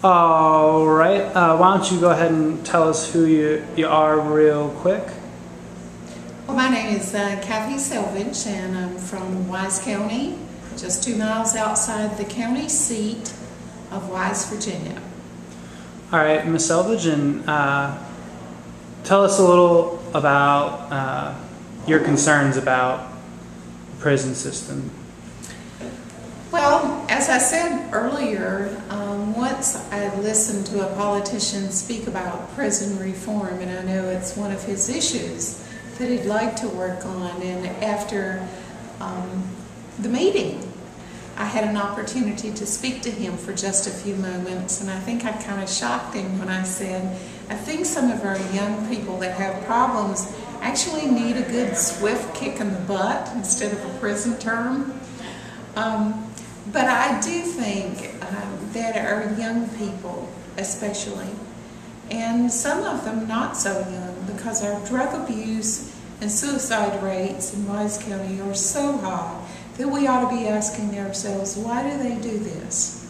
All right. Why don't you go ahead and tell us who you are real quick? Well, my name is Kathy Selvage, and I'm from Wise County, just 2 miles outside the county seat of Wise, Virginia. All right, Ms. Selvage, and tell us a little about your concerns about the prison system. Well, as I said earlier, once I listened to a politician speak about prison reform, and I know it's one of his issues that he'd like to work on, and after the meeting, I had an opportunity to speak to him for just a few moments, and I think I kind of shocked him when I said, I think some of our young people that have problems actually need a good swift kick in the butt instead of a prison term. But I do think that our young people especially, and some of them not so young, because our drug abuse and suicide rates in Wise County are so high that we ought to be asking ourselves, why do they do this?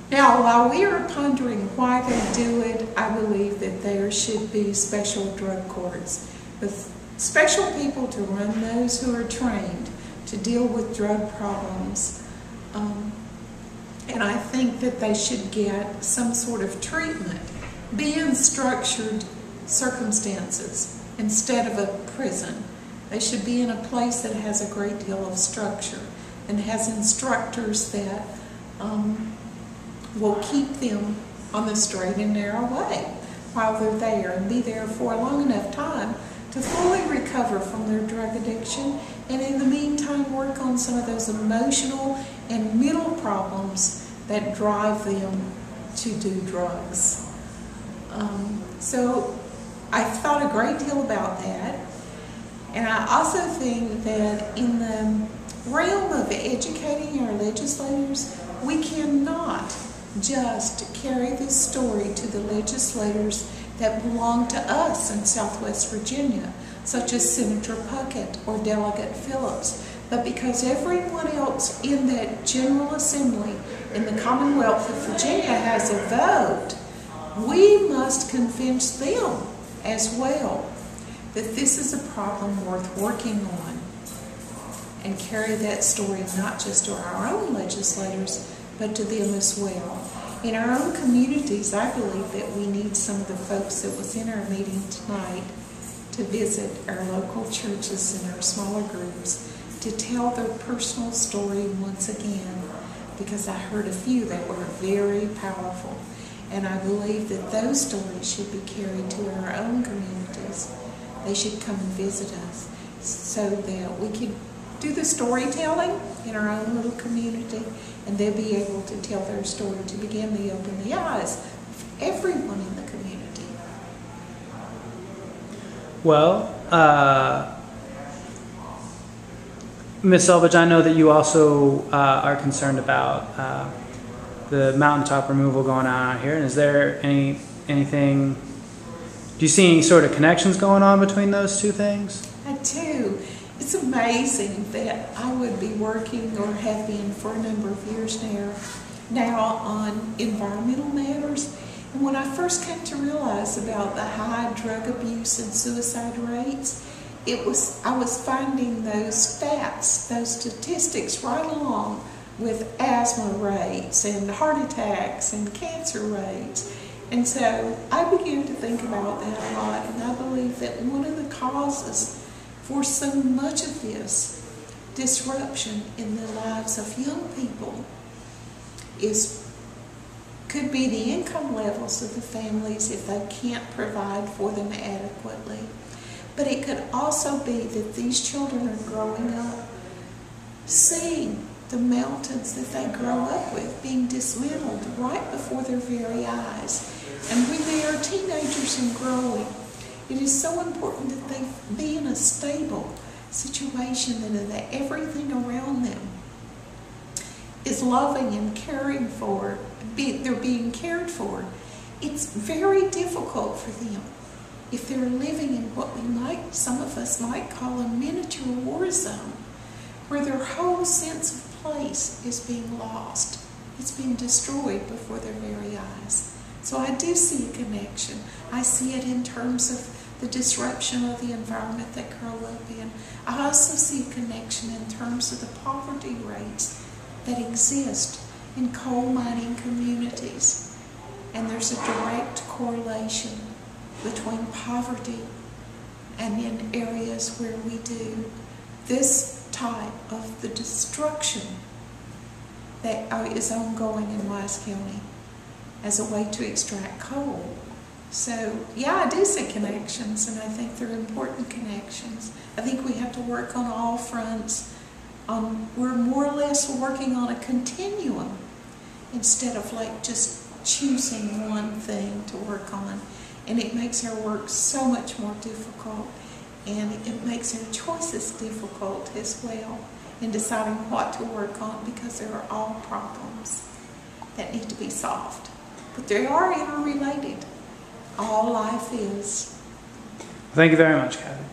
Now, while we are pondering why they do it, I believe that there should be special drug courts with special people to run those who are trained to deal with drug problems. And I think that they should get some sort of treatment, be in structured circumstances instead of a prison. They should be in a place that has a great deal of structure and has instructors that will keep them on the straight and narrow way while they're there, and be there for a long enough time to fully recover from their drug addiction, and in the meantime work on some of those emotional and mental problems that drive them to do drugs. So I thought a great deal about that, and I also think that in the realm of educating our legislators, we cannot just carry this story to the legislators that belong to us in Southwest Virginia, such as Senator Puckett or Delegate Phillips, but because everyone else in that General Assembly in the Commonwealth of Virginia has a vote, we must convince them as well that this is a problem worth working on, and carry that story not just to our own legislators, but to them as well. In our own communities, I believe that we need some of the folks that was in our meeting tonight to visit our local churches and our smaller groups to tell their personal story once again, because I heard a few that were very powerful. And I believe that those stories should be carried to our own communities. They should come and visit us so that we can do the storytelling in our own little community, and they'll be able to tell their story to begin to open the eyes of everyone in the community. Well, Ms. Selvage, I know that you also are concerned about the mountaintop removal going on out here, and is there anything, do you see any sort of connections going on between those two things? I do. It's amazing that I would be working, or have been for a number of years now on environmental matters. And when I first came to realize about the high drug abuse and suicide rates, I was finding those stats, those statistics right along with asthma rates and heart attacks and cancer rates. And so I began to think about that a lot, and I believe that one of the causes for so much of this disruption in the lives of young people could be the income levels of the families if they can't provide for them adequately. But it could also be that these children are growing up seeing the mountains that they grow up with being dismantled right before their very eyes. And when they are teenagers and growing, it is so important that they be in a stable situation and that everything around them is loving and caring for, they're being cared for. It's very difficult for them if they're living in what some of us might call a miniature war zone, where their whole sense of place is being lost. It's being destroyed before their very eyes. So I do see a connection. I see it in terms of the disruption of the environment they grow up in. I also see a connection in terms of the poverty rates that exist in coal mining communities. And there's a direct correlation between poverty and in areas where we do this type of the destruction that is ongoing in Wise County as a way to extract coal. So, yeah, I do see connections, and I think they're important connections. I think we have to work on all fronts. We're more or less working on a continuum instead of like just choosing one thing to work on. And it makes our work so much more difficult, and it makes our choices difficult as well in deciding what to work on, because there are all problems that need to be solved. But they are interrelated. All life is. Thank you very much, Kathy.